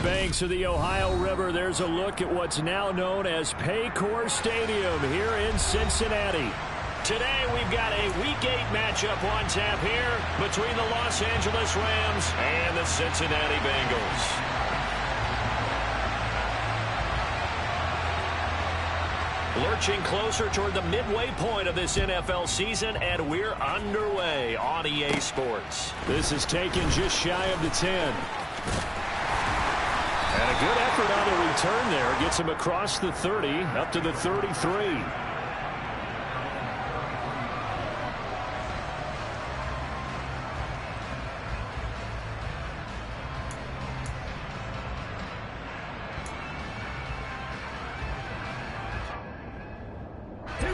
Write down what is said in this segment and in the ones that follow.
banks of the Ohio River, there's a look at what's now known as Paycor Stadium here in Cincinnati. Today we've got a Week 8 matchup on tap here between the Los Angeles Rams and the Cincinnati Bengals. Lurching closer toward the midway point of this NFL season, and we're underway on EA Sports. This is taken just shy of the 10. And a good effort on the return there. Gets him across the 30, up to the 33.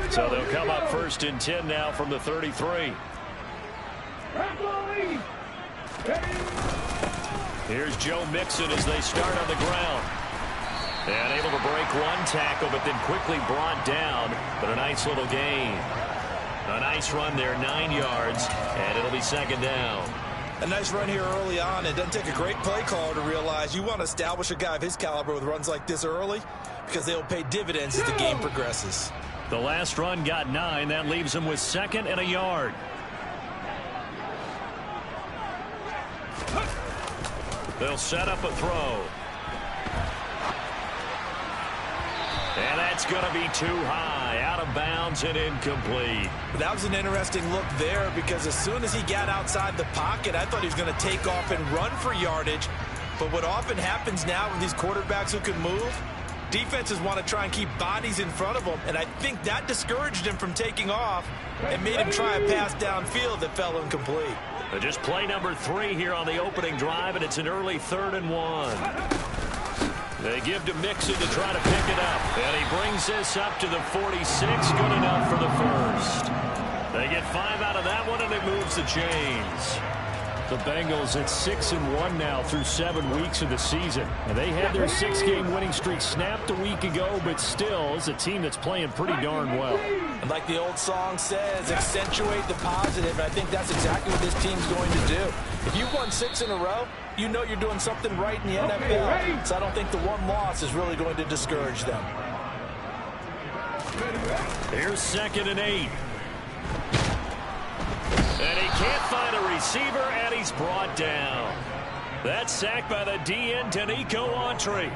So they'll come up first and 10 now from the 33. Here's Joe Mixon as they start on the ground. And able to break one tackle, but then quickly brought down. But a nice little gain. A nice run there, 9 yards, and it'll be second down. A nice run here early on. It doesn't take a great play caller to realize you want to establish a guy of his caliber with runs like this early because they'll pay dividends as the game progresses. The last run got 9. That leaves him with 2nd and a yard. They'll set up a throw. And that's going to be too high. Out of bounds and incomplete. That was an interesting look there because as soon as he got outside the pocket, I thought he was going to take off and run for yardage. But what often happens now with these quarterbacks who can move, defenses want to try and keep bodies in front of them, and I think that discouraged him from taking off and made him try a pass downfield that fell incomplete. Just play number 3 here on the opening drive, and it's an early 3rd and 1. They give to Mixon to try to pick it up, and he brings this up to the 46. Good enough for the first. They get 5 out of that one, and it moves the chains. The Bengals at 6-1 now through 7 weeks of the season. And they had their 6-game winning streak snapped a week ago, but still is a team that's playing pretty darn well. And like the old song says, accentuate the positive. And I think that's exactly what this team's going to do. If you've won 6 in a row, you know you're doing something right in the NFL. So I don't think the one loss is really going to discourage them. Here's 2nd and 8. And he can't find a receiver, and he's brought down. That's sacked by the DN, Danico Autry.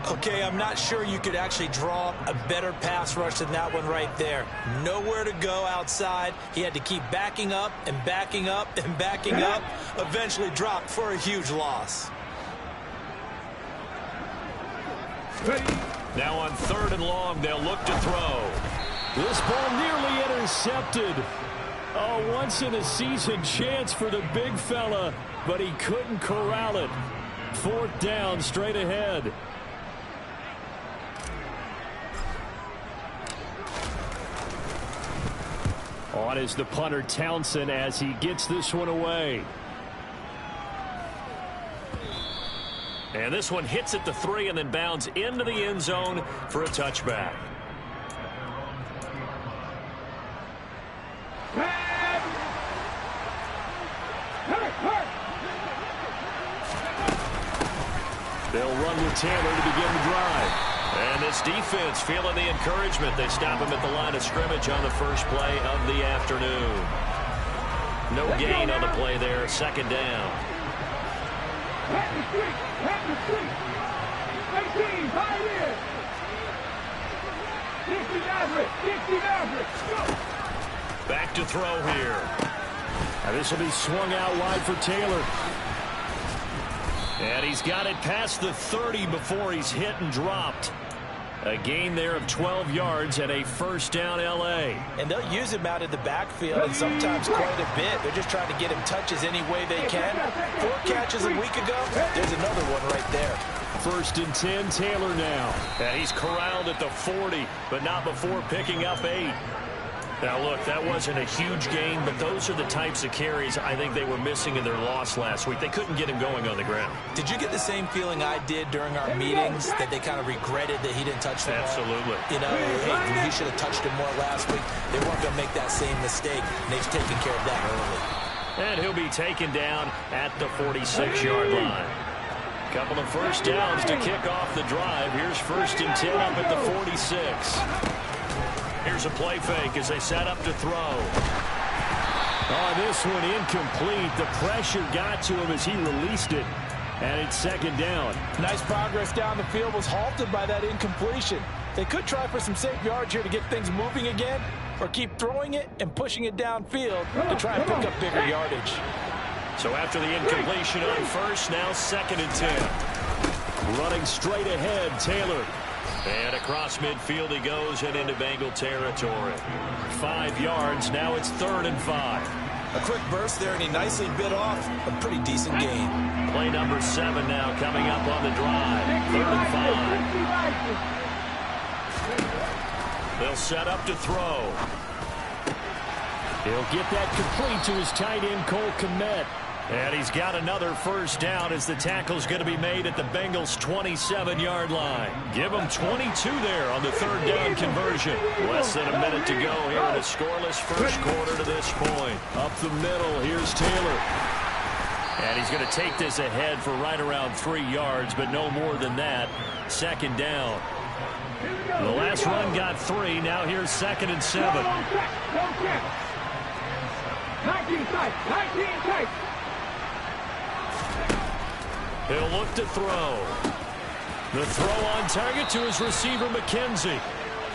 Okay, I'm not sure you could actually draw a better pass rush than that one right there. Nowhere to go outside. He had to keep backing up and backing up and backing up. Eventually dropped for a huge loss. Now on 3rd and long, they'll look to throw. This ball nearly intercepted. A once-in-a-season chance for the big fella, but he couldn't corral it. 4th down, straight ahead. On is the punter, Townsend, as he gets this one away. And this one hits at the 3 and then bounds into the end zone for a touchback. They'll run with Taylor to begin the drive. And this defense feeling the encouragement. They stop him at the line of scrimmage on the first play of the afternoon. No gain on the play there. 2nd down. Back to throw here. Now this will be swung out wide for Taylor. And he's got it past the 30 before he's hit and dropped. A gain there of 12 yards and a 1st down L.A. And they'll use him out in the backfield and sometimes quite a bit. They're just trying to get him touches any way they can. 4 catches a week ago. There's another one right there. 1st and 10, Taylor now. And he's corralled at the 40, but not before picking up 8. Now, look, that wasn't a huge gain, but those are the types of carries I think they were missing in their loss last week. They couldn't get him going on the ground. Did you get the same feeling I did during our meetings, that they kind of regretted that he didn't touch the ball? Absolutely. You know, hey, he should have touched him more last week. They weren't going to make that same mistake, and they've taken care of that early. And he'll be taken down at the 46-yard line. Couple of first downs to kick off the drive. Here's 1st and 10 up at the 46. Here's a play fake as they set up to throw. Oh, this one incomplete. The pressure got to him as he released it. And it's 2nd down. Nice progress down the field was halted by that incompletion. They could try for some safe yards here to get things moving again, or keep throwing it and pushing it downfield to try and pick up bigger yardage. So after the incompletion on 1st, now 2nd and 10. Running straight ahead, Taylor. And across midfield he goes and into Bengal territory. 5 yards, now it's 3rd and 5. A quick burst there, and he nicely bit off a pretty decent gain. Play number 7 now coming up on the drive. 3rd and 5. They'll set up to throw. He'll get that complete to his tight end, Cole Kmet. And he's got another first down as the tackle's going to be made at the Bengals' 27-yard line. Give them 22 there on the 3rd down conversion. Less than a minute to go here in a scoreless first quarter to this point. Up the middle, here's Taylor. And he's going to take this ahead for right around 3 yards, but no more than that. 2nd down. The last run got 3. Now here's 2nd and 7. 19 tight. He'll look to throw. The throw on target to his receiver, McKenzie.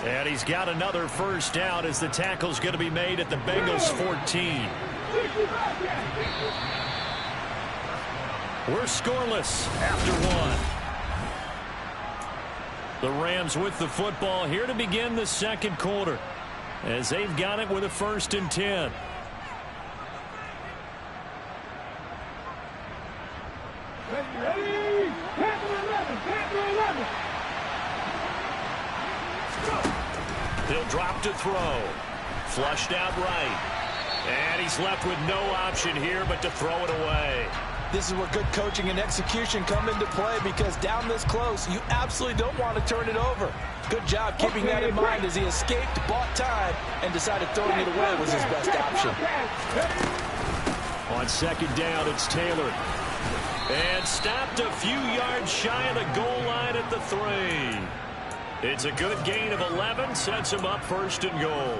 And he's got another first down as the tackle's going to be made at the Bengals' 14. We're scoreless after 1. The Rams with the football here to begin the 2nd quarter as they've got it with a 1st and 10. Ready? Panther 11. He'll drop to throw. Flushed out right. And he's left with no option here but to throw it away. This is where good coaching and execution come into play, because down this close, you absolutely don't want to turn it over. Good job keeping that in mind as he escaped, bought time, and decided throwing it away was his best option. On 2nd down, it's Taylor. And stopped a few yards shy of the goal line at the 3. It's a good gain of 11, sets him up 1st and goal.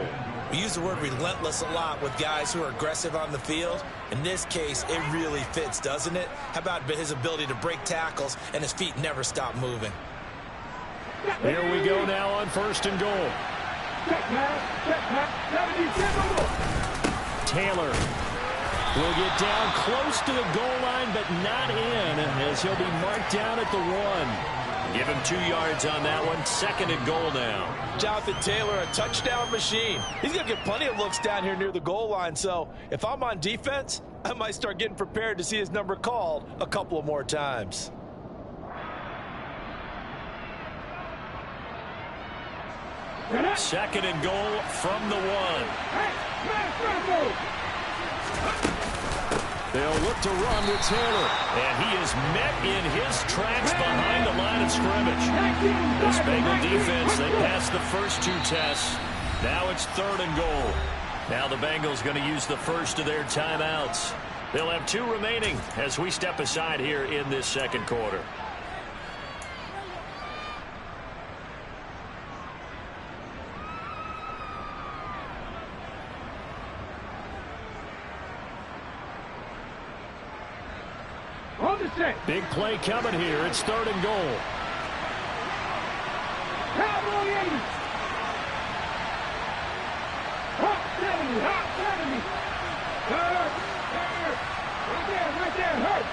We use the word relentless a lot with guys who are aggressive on the field. In this case, it really fits, doesn't it? How about his ability to break tackles and his feet never stop moving? Here we go now on 1st and goal. Taylor will get down close to the goal line, but not in, as he'll be marked down at the 1. Give him 2 yards on that one. 2nd and goal now. Jonathan Taylor, a touchdown machine. He's going to get plenty of looks down here near the goal line, so if I'm on defense, I might start getting prepared to see his number called a couple of more times. Second and goal from the 1. They'll look to run with Taylor. And he is met in his tracks behind the line of scrimmage. This Bengal defense, they passed the first 2 tests. Now it's 3rd and goal. Now the Bengals going to use the first of their timeouts. They'll have 2 remaining as we step aside here in this 2nd quarter. Big play coming here. It's 3rd and goal. Cowboy 80. Hot 70. Hurt. Right there. Hurt.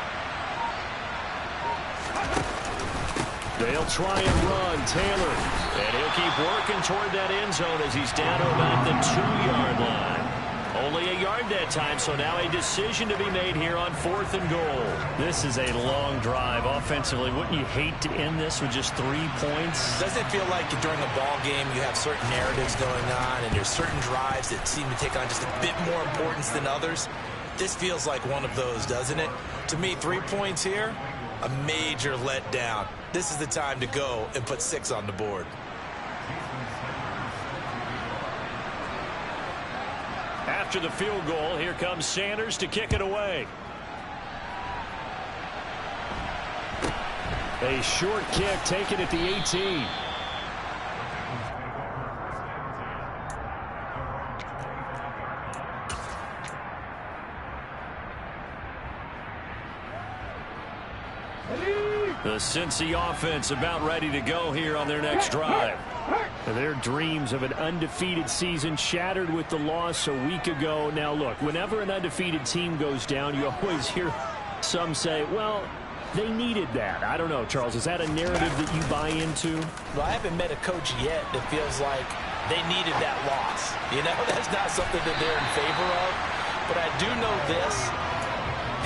They'll try and run. Taylor. And he'll keep working toward that end zone as he's down to about the 2-yard line. Only a yard that time, so now a decision to be made here on 4th and goal. This is a long drive offensively. Wouldn't you hate to end this with just 3 points? Doesn't it feel like during a ball game you have certain narratives going on and there's certain drives that seem to take on just a bit more importance than others? This feels like one of those, doesn't it? To me, 3 points here, a major letdown. This is the time to go and put 6 on the board. After the field goal, here comes Sanders to kick it away. A short kick taken at the 18. The Cincy offense about ready to go here on their next drive. Their dreams of an undefeated season shattered with the loss a week ago. Now, look, whenever an undefeated team goes down, you always hear some say, well, they needed that. I don't know, Charles. Is that a narrative that you buy into? Well, I haven't met a coach yet that feels like they needed that loss. You know, that's not something that they're in favor of. But I do know this.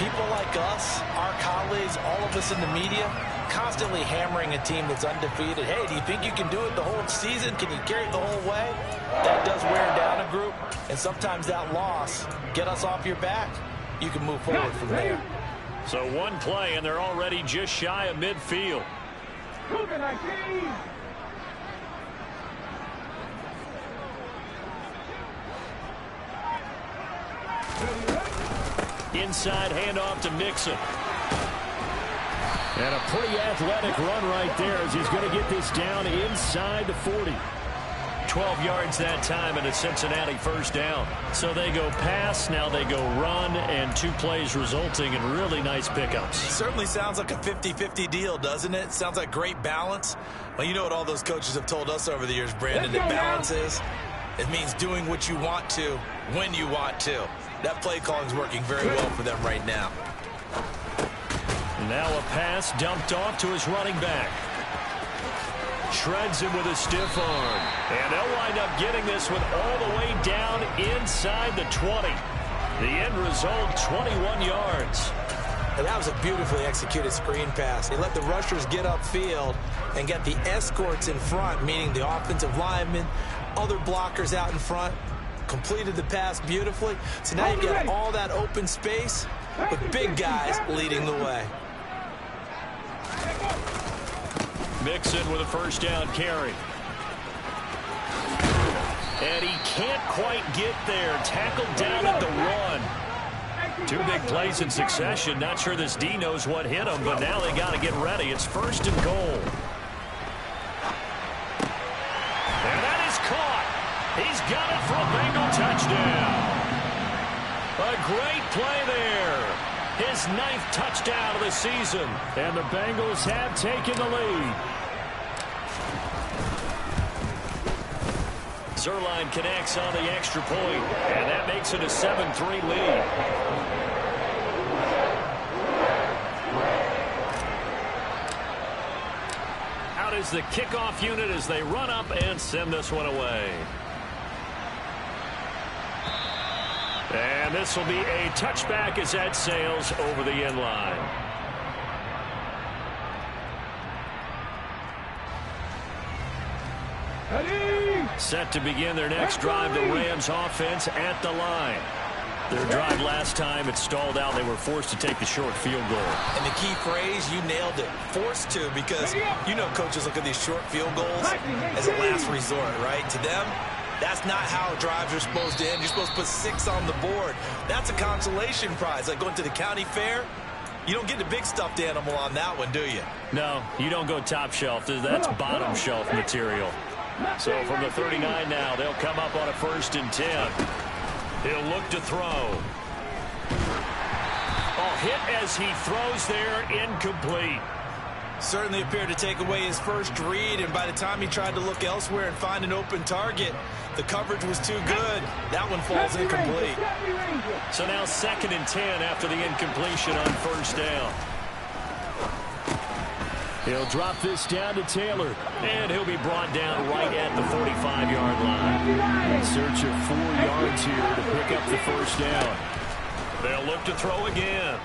People like us, our colleagues, all of us in the media, constantly hammering a team that's undefeated. Hey, do you think you can do it the whole season? Can you carry it the whole way? That does wear down a group, and sometimes that loss, get us off your back, you can move forward from there. So one play, and they're already just shy of midfield. Inside handoff to Mixon. And a pretty athletic run right there as he's going to get this down inside the 40. 12 yards that time and a Cincinnati first down. So they go pass, now they go run, and 2 plays resulting in really nice pickups. Certainly sounds like a 50-50 deal, doesn't it? Sounds like great balance. Well, you know what all those coaches have told us over the years, Brandon, that balance is? It means doing what you want to when you want to. That play calling is working very well for them right now. Now a pass dumped off to his running back. Shreds him with a stiff arm. And they'll wind up getting this one all the way down inside the 20. The end result, 21 yards. And that was a beautifully executed screen pass. They let the rushers get upfield and get the escorts in front, meaning the offensive linemen, other blockers out in front. Completed the pass beautifully. So now you've got all that open space with big guys leading the way. Mixon with a first down carry. And he can't quite get there. Tackled down at the 1. 2 big plays in succession. Not sure this D knows what hit him, but now they got to get ready. It's 1st and goal. And that is caught. He's got it for a Bengal touchdown. A great play there. His 9th touchdown of the season. And the Bengals have taken the lead. Zerline connects on the extra point, and that makes it a 7-3 lead. Out is the kickoff unit as they run up and send this one away. And this will be a touchback as that sails over the end line. Set to begin their next drive, the Rams offense at the line. Their drive last time, it stalled out. They were forced to take the short field goal. And the key phrase, you nailed it, forced to, because you know coaches look at these short field goals as a last resort, right? To them, that's not how drives are supposed to end. You're supposed to put 6 on the board. That's a consolation prize. Like going to the county fair, you don't get the big stuffed animal on that one, do you? No, you don't go top shelf. That's bottom shelf material. So from the 39 now, they'll come up on a 1st and 10. He'll look to throw. Oh, hit as he throws there, incomplete. Certainly appeared to take away his first read, and by the time he tried to look elsewhere and find an open target, the coverage was too good. That one falls incomplete. So now 2nd and 10 after the incompletion on 1st down. He'll drop this down to Taylor. And he'll be brought down right at the 45-yard line. In search of 4 yards here to pick up the 1st down. They'll look to throw again.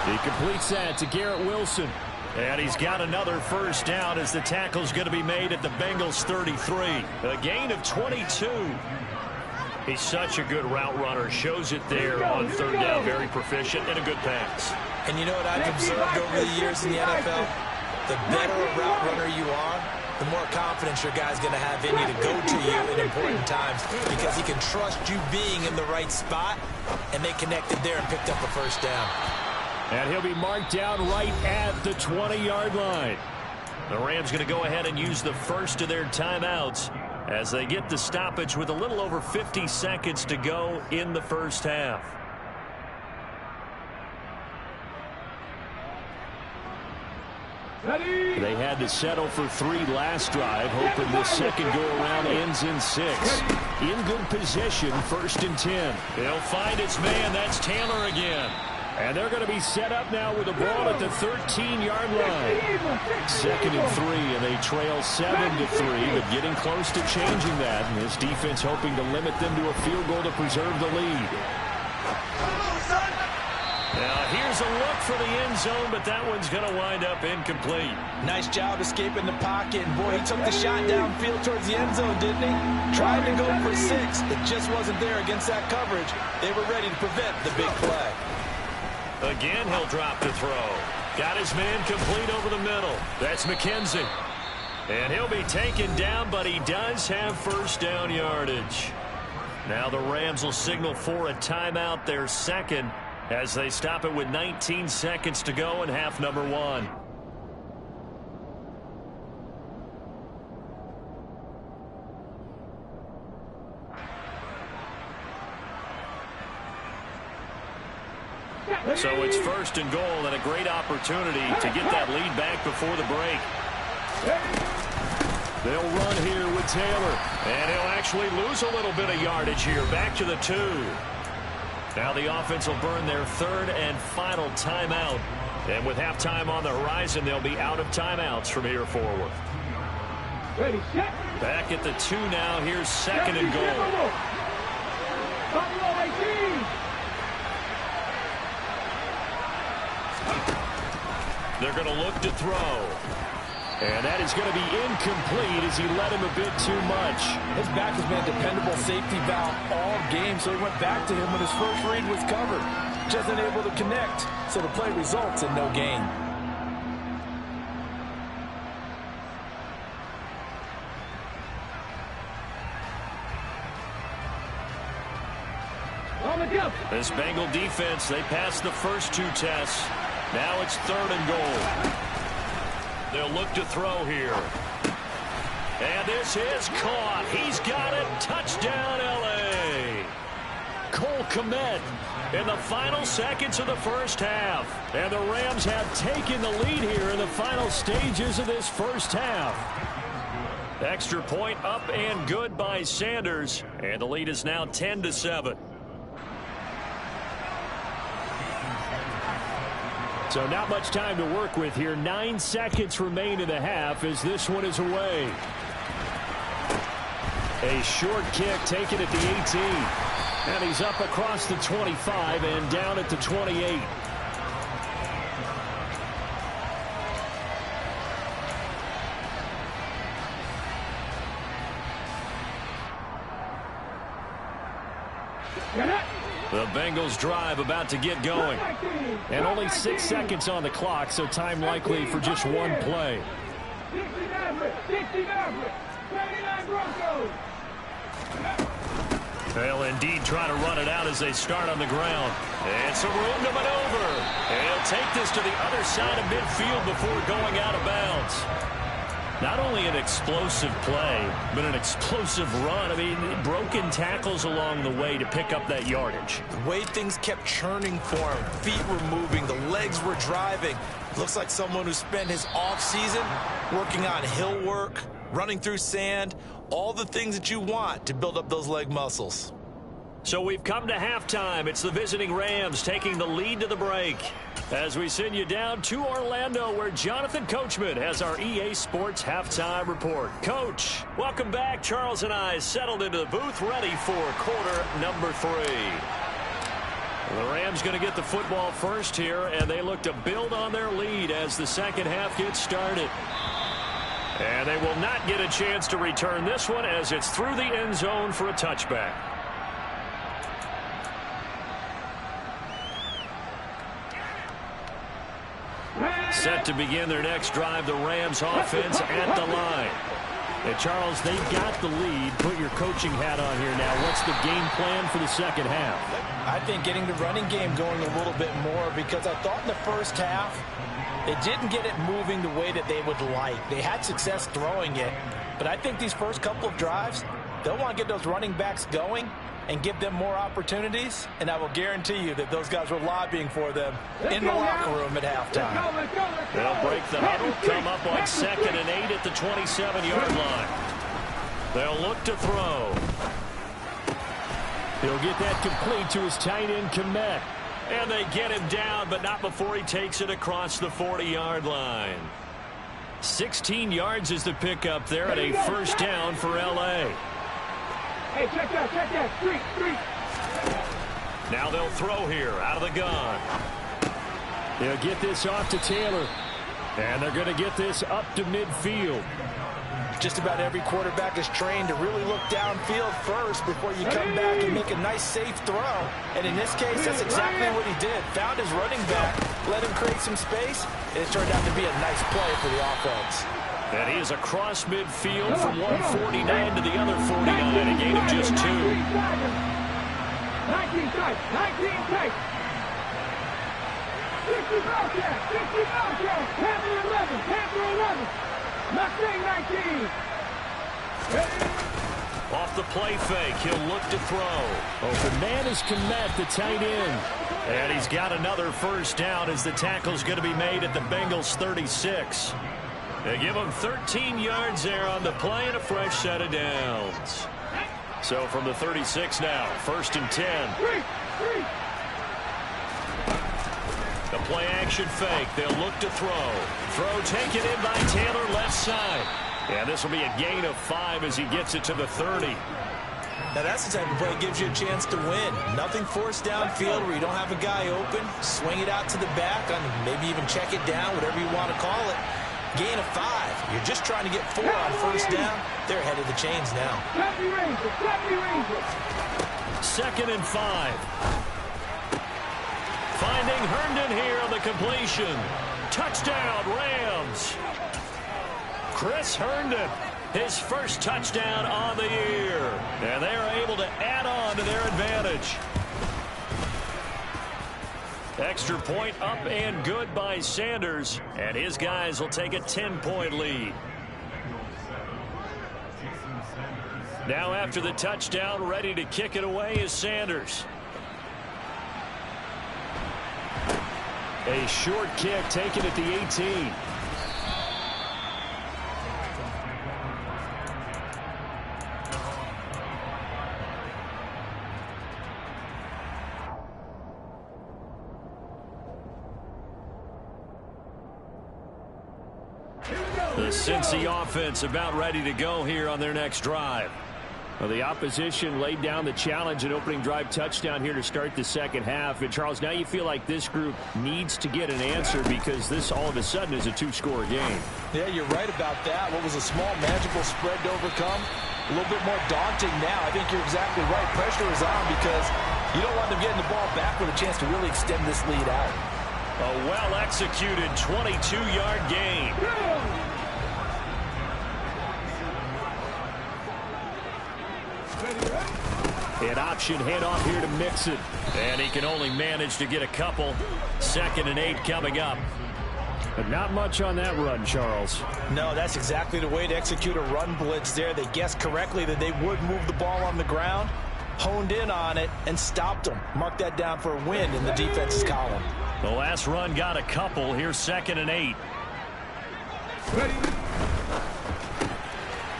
He completes that to Garrett Wilson. And he's got another 1st down as the tackle's going to be made at the Bengals 33. A gain of 22. He's such a good route runner. Shows it there on 3rd down. Very proficient and a good pass. And you know what I've observed over the years in the NFL? The better a route runner you are, the more confidence your guy's going to have in you to go to you in important times because he can trust you being in the right spot, and they connected there and picked up a 1st down. And he'll be marked down right at the 20-yard line. The Rams going to go ahead and use the first of their timeouts as they get the stoppage with a little over 50 seconds to go in the first half. They had to settle for 3 last drive, hoping the second go-around ends in 6. In good position, 1st and 10. He'll find his man. That's Taylor again. And they're going to be set up now with the ball at the 13-yard line. 2nd and 3, and they trail 7-3, but getting close to changing that. And his defense hoping to limit them to a field goal to preserve the lead. Now here's a look for the end zone, but that one's going to wind up incomplete. Nice job escaping the pocket. And boy, he took the shot downfield towards the end zone, didn't he? Tried to go for 6. It just wasn't there against that coverage. They were ready to prevent the big play. Again, he'll drop to throw. Got his man complete over the middle. That's McKenzie. And he'll be taken down, but he does have first down yardage. Now the Rams will signal for a timeout, their second, as they stop it with 19 seconds to go in half number 1. So it's 1st and goal, and a great opportunity to get that lead back before the break. They'll run here with Taylor. And he'll actually lose a little bit of yardage here. Back to the 2. Now the offense will burn their 3rd and final timeout. And with halftime on the horizon, they'll be out of timeouts from here forward. Ready, set. Back at the 2 now. Here's 2nd and goal. Buffalo 18. They're going to look to throw. And that is going to be incomplete as he led him a bit too much. His back has been a dependable safety valve all game, so he went back to him when his first read was covered. Just unable to connect, so the play results in no gain. This Bengal defense, they passed the first 2 tests. Now it's 3rd and goal. They'll look to throw here. And this is caught. He's got it. Touchdown, L.A. Cole Kmet in the final seconds of the first half. And the Rams have taken the lead here in the final stages of this first half. Extra point up and good by Sanders. And the lead is now 10-7. So not much time to work with here. 9 seconds remain in the half as this one is away. A short kick taken at the 18. And he's up across the 25 and down at the 28. The Bengals drive about to get going. And only 6 seconds on the clock, so time likely for just one play. 69 Broncos. They'll indeed try to run it out as they start on the ground. And some room to maneuver. And he'll take this to the other side of midfield before going out of bounds. Not only an explosive play, but an explosive run. I mean, broken tackles along the way to pick up that yardage. The way things kept churning for him, feet were moving, the legs were driving. Looks like someone who spent his offseason working on hill work, running through sand, all the things that you want to build up those leg muscles. So we've come to halftime. It's the visiting Rams taking the lead to the break. As we send you down to Orlando, where Jonathan Coachman has our EA Sports halftime report. Coach, welcome back. Charles and I settled into the booth, ready for quarter number 3. The Rams going to get the football first here, and they look to build on their lead as the second half gets started. And they will not get a chance to return this one as it's through the end zone for a touchback. Set to begin their next drive, the Rams offense at the line. And Charles, they've got the lead. Put your coaching hat on here now. What's the game plan for the second half? I think getting the running game going a little bit more, because I thought in the first half they didn't get it moving the way that they would like. They had success throwing it, but I think these first couple of drives, they'll want to get those running backs going and give them more opportunities, and I will guarantee you that those guys were lobbying for them in the locker room at halftime. They'll break the huddle, come up on 2nd and 8 at the 27-yard line. They'll look to throw. He'll get that complete to his tight end, Komet. And they get him down, but not before he takes it across the 40-yard line. 16 yards is the pickup there, and a first down for L.A. Hey, check that. Street. Now they'll throw here out of the gun. They'll get this off to Taylor. And they're going to get this up to midfield. Just about every quarterback is trained to really look downfield first before you come back and make a nice, safe throw. And in this case, that's exactly what he did. Found his running back, let him create some space, and it turned out to be a nice play for the offense. And he is across midfield from 149 to the other 49, a gain of just 2. 19 tight. 60 Bellcat. Panther 11. Mustang 19. Off the play fake, he'll look to throw. Open man is Komet, the tight end. And he's got another first down as the tackle's going to be made at the Bengals 36. They give him 13 yards there on the play and a fresh set of downs. So from the 36 now, 1st and 10. The play action fake. They'll look to throw. Throw taken in by Taylor left side. And this will be a gain of 5 as he gets it to the 30. Now that's the type of play that gives you a chance to win. Nothing forced downfield where you don't have a guy open. Swing it out to the back, maybe even check it down, whatever you want to call it. Gain of 5. You're just trying to get 4 on first down. They're ahead of the chains now. 2nd and 5. Finding Herndon here on the completion. Touchdown, Rams. Chris Herndon, his first touchdown on the year. And they are able to add on to their advantage. Extra point up and good by Sanders. And his guys will take a 10-point lead. Now after the touchdown, ready to kick it away is Sanders. A short kick taken at the 18. The Cincy offense about ready to go here on their next drive. Well, the opposition laid down the challenge and opening drive touchdown here to start the second half. And, Charles, now you feel like this group needs to get an answer because this all of a sudden is a 2-score game. Yeah, you're right about that. What was a small magical spread to overcome, a little bit more daunting now. I think you're exactly right. Pressure is on because you don't want them getting the ball back with a chance to really extend this lead out. A well-executed 22-yard gain. An option handoff here to Mixon. And he can only manage to get a couple. 2nd and 8 coming up. But not much on that run, Charles. No, that's exactly the way to execute a run blitz there. They guessed correctly that they would move the ball on the ground, honed in on it, and stopped them. Mark that down for a win in the defense's column. The last run got a couple. Here's 2nd and 8.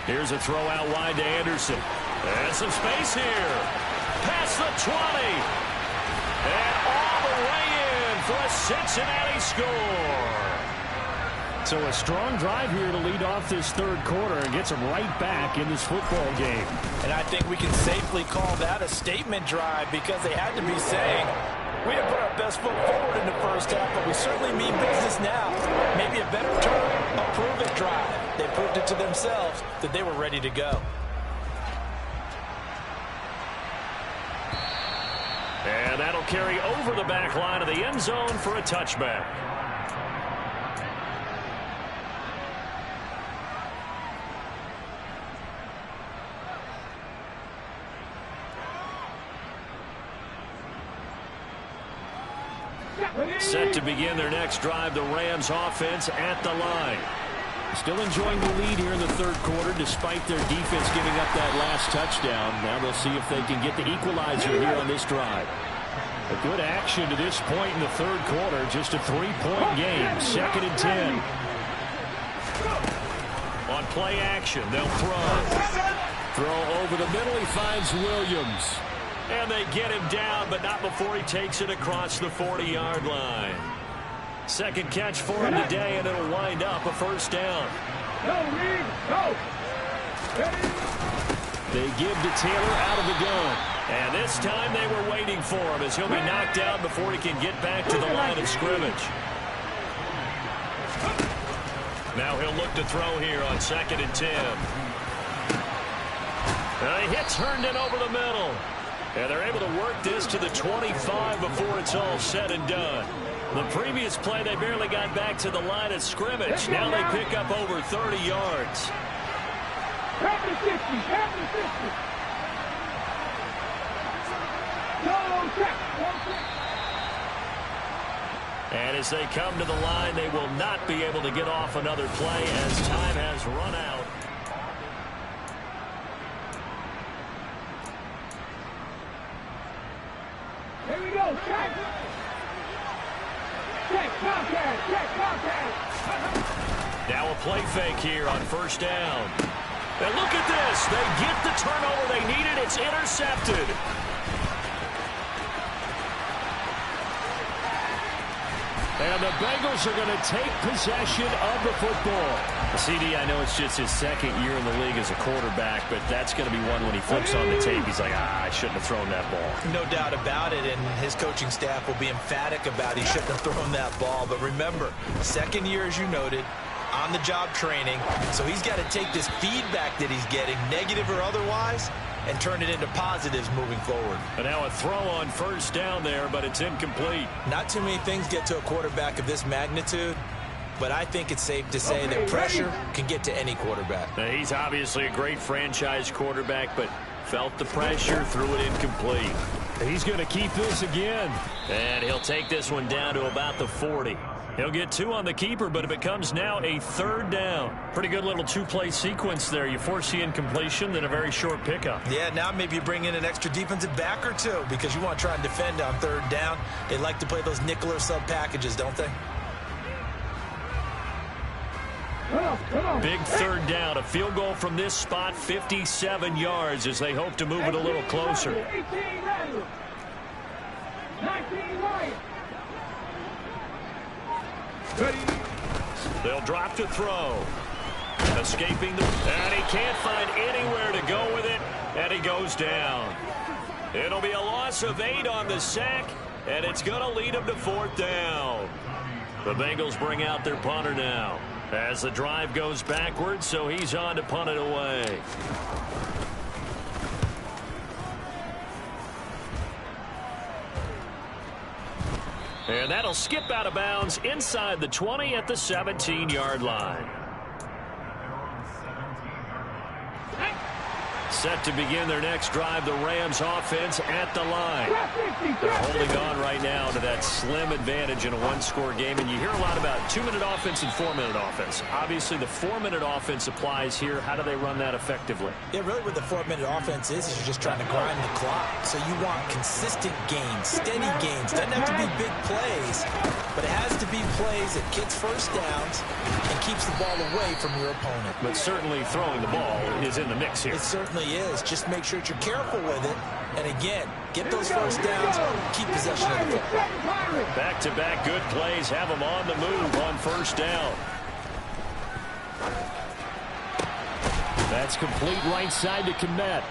Here's a throw out wide to Anderson. And some space here. Past the 20. And all the way in for a Cincinnati score. So a strong drive here to lead off this third quarter and gets them right back in this football game. And I think we can safely call that a statement drive because they had to be saying, we didn't put our best foot forward in the first half, but we certainly mean business now. Maybe a better term, a prove-it drive. They proved it to themselves that they were ready to go. And that'll carry over the back line of the end zone for a touchback. Set to begin their next drive, the Rams offense at the line. Still enjoying the lead here in the third quarter despite their defense giving up that last touchdown. Now they'll see if they can get the equalizer here on this drive. A good action to this point in the third quarter. Just a 3-point game. 2nd and 10. On play action, they'll throw. Throw over the middle. He finds Williams. And they get him down, but not before he takes it across the 40-yard line. Second catch for him today, and it'll wind up a first down. They give to Taylor out of the gun. And this time they were waiting for him as he'll be knocked down before he can get back to the line of scrimmage. Now he'll look to throw here on 2nd and 10. A hit turned in over the middle. And they're able to work this to the 25 before it's all said and done. The previous play, they barely got back to the line of scrimmage. Now they pick up over 30 yards. And as they come to the line, they will not be able to get off another play as time has run out. Here we go, check. Check, contact, check, contact. Now a play fake here on first down. And look at this. They get the turnover they needed. It's intercepted. And the Bengals are going to take possession of the football. CD, I know it's just his second year in the league as a quarterback, but that's going to be one when he flips on the tape. He's like, I shouldn't have thrown that ball. No doubt about it, and his coaching staff will be emphatic about he shouldn't have thrown that ball. But remember, second year, as you noted, on-the-job training, so he's got to take this feedback that he's getting, negative or otherwise, and turn it into positives moving forward. And now a throw on first down there, but it's incomplete. Not too many things get to a quarterback of this magnitude, but I think it's safe to say that pressure can get to any quarterback. Now, he's obviously a great franchise quarterback, but felt the pressure, threw it incomplete. He's going to keep this again. And he'll take this one down to about the 40. He'll get 2 on the keeper, but it becomes now a 3rd down. Pretty good little 2-play sequence there. You force the incompletion, then a very short pickup. Yeah, now maybe you bring in an extra defensive back or two because you want to try and defend on 3rd down. They like to play those nickel or sub packages, don't they? Big 3rd down. A field goal from this spot, 57 yards as they hope to move it a little closer. 18 19 They'll drop to throw. Escaping and he can't find anywhere to go with it, and he goes down. It'll be a loss of 8 on the sack, and it's going to lead him to 4th down. The Bengals bring out their punter now as the drive goes backwards, so he's on to punt it away. And that'll skip out of bounds inside the 20 at the 17-yard line. Set to begin their next drive, the Rams offense at the line. They're holding on right now to that slim advantage in a 1-score game. And you hear a lot about 2-minute offense and 4-minute offense. Obviously, the 4-minute offense applies here. How do they run that effectively? Yeah, really what the 4-minute offense is you're just trying to grind the clock. So you want consistent gains, steady gains. Doesn't have to be big plays, but it has to be plays that gets first downs and keeps the ball away from your opponent. But certainly throwing the ball is in the mix here. It certainly is. Just make sure that you're careful with it. And again, get those first downs, keep possession of the football. Back-to-back good plays have them on the move on first down. That's complete right side to Kmet.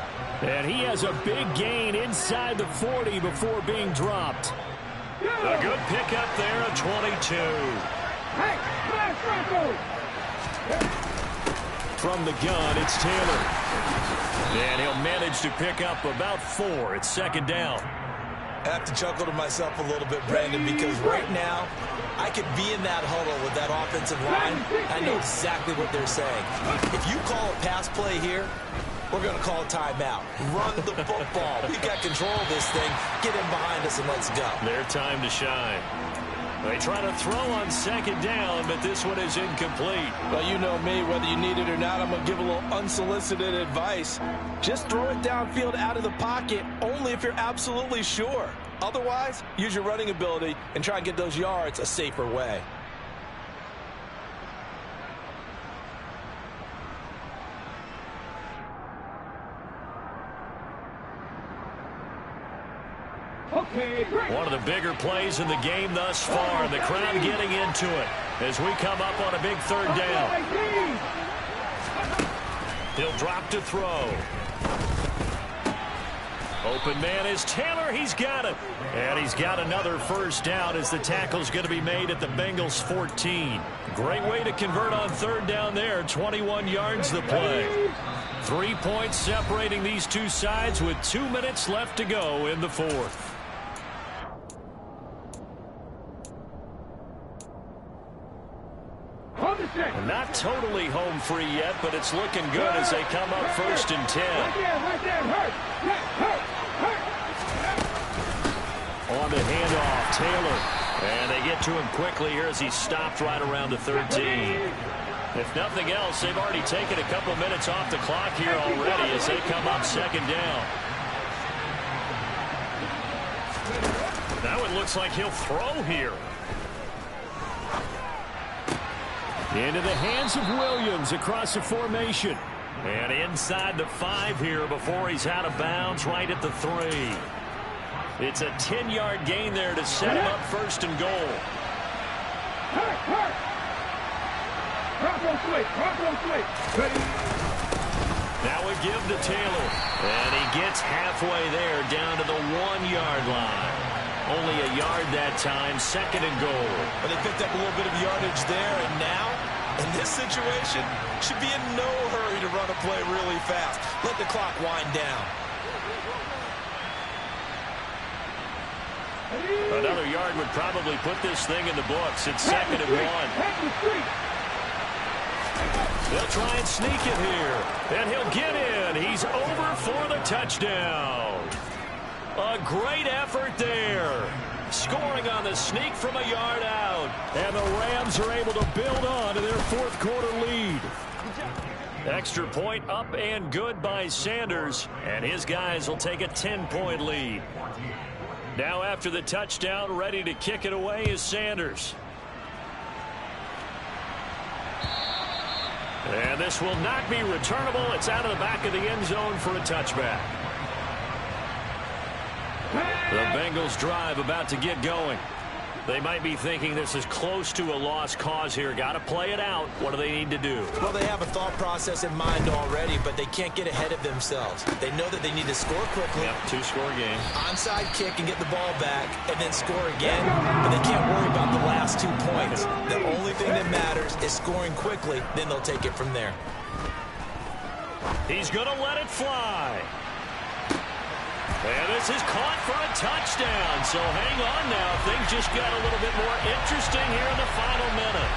And he has a big gain inside the 40 before being dropped. A good pickup there at 22. From the gun, it's Taylor. And he'll manage to pick up about 4. It's 2nd down. I have to chuckle to myself a little bit, Brandon, because right now I could be in that huddle with that offensive line. I know exactly what they're saying. If you call a pass play here, we're going to call a timeout. Run the football. We've got control of this thing. Get in behind us and let's go. Their time to shine. They try to throw on second down, but this one is incomplete. Well, you know me, whether you need it or not, I'm going to give a little unsolicited advice. Just throw it downfield out of the pocket, only if you're absolutely sure. Otherwise, use your running ability and try and get those yards a safer way. One of the bigger plays in the game thus far, and the crowd getting into it as we come up on a big third down. He'll drop to throw. Open man is Taylor. He's got it. And he's got another first down as the tackle's going to be made at the Bengals 14. Great way to convert on third down there. 21 yards the play. 3 points separating these two sides with 2 minutes left to go in the fourth. Not totally home free yet, but it's looking good as they come up 1st and 10. On the handoff, Taylor. And they get to him quickly here as he stopped right around the 13. If nothing else, they've already taken a couple minutes off the clock here already as they come up 2nd down. Now it looks like he'll throw here. Into the hands of Williams across the formation. And inside the 5 here before he's out of bounds right at the 3. It's a 10-yard gain there to set him up 1st and goal. Now we give to Taylor. And he gets halfway there down to the 1-yard line. Only a yard that time, 2nd and goal. But they picked up a little bit of yardage there, and now, in this situation, should be in no hurry to run a play really fast. Let the clock wind down. Another yard would probably put this thing in the books. It's 2nd and 1. They'll try and sneak it here. And he'll get in. He's over for the touchdown. A great effort there. Scoring on the sneak from a yard out. And the Rams are able to build on to their 4th quarter lead. Extra point up and good by Sanders. And his guys will take a 10-point lead. Now after the touchdown, ready to kick it away is Sanders. And this will not be returnable. It's out of the back of the end zone for a touchback. The Bengals drive about to get going. They might be thinking this is close to a lost cause here. Got to play it out. What do they need to do? Well, they have a thought process in mind already, but they can't get ahead of themselves. They know that they need to score quickly. Yep, 2-score game. Onside kick and get the ball back and then score again. But they can't worry about the last 2 points. The only thing that matters is scoring quickly. Then they'll take it from there. He's going to let it fly. And this is caught for a touchdown. So hang on now. Things just got a little bit more interesting here in the final minute.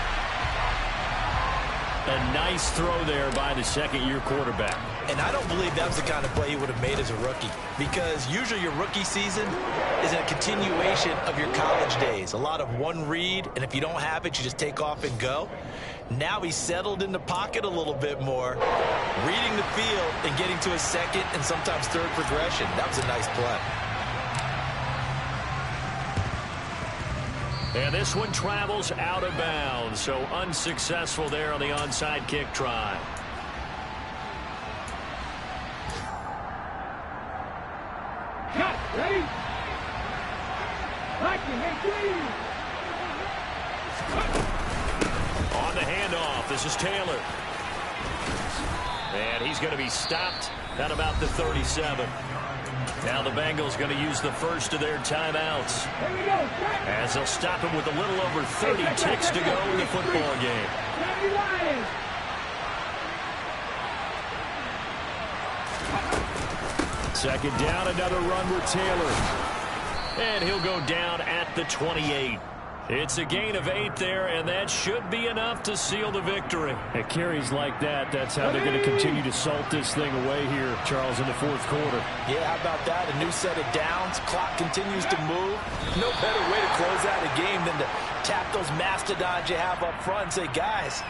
A nice throw there by the 2nd-year quarterback. And I don't believe that was the kind of play he would have made as a rookie. Because usually your rookie season is a continuation of your college days. A lot of one read, and if you don't have it, you just take off and go. Now he's settled in the pocket a little bit more, reading the field and getting to a 2nd and sometimes 3rd progression. That was a nice play. And this one travels out of bounds, so unsuccessful there on the onside kick try. Cut, ready? On the handoff, this is Taylor. And he's going to be stopped at about the 37. Now the Bengals going to use the first of their timeouts. As they'll stop him with a little over 30 ticks to go in the football game. 2nd down, another run with Taylor. And he'll go down at the 28. It's a gain of 8 there, and that should be enough to seal the victory. At carries like that, that's how they're going to continue to salt this thing away here, Charles, in the 4th quarter. Yeah, how about that? A new set of downs. Clock continues to move. No better way to close out a game than to tap those mastodons you have up front and say, guys,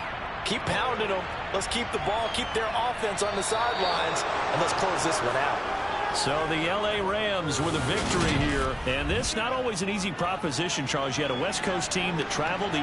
keep pounding them. Let's keep the ball, keep their offense on the sidelines, and let's close this one out. So the L.A. Rams with a victory here. And this not always an easy proposition, Charles. You had a West Coast team that traveled the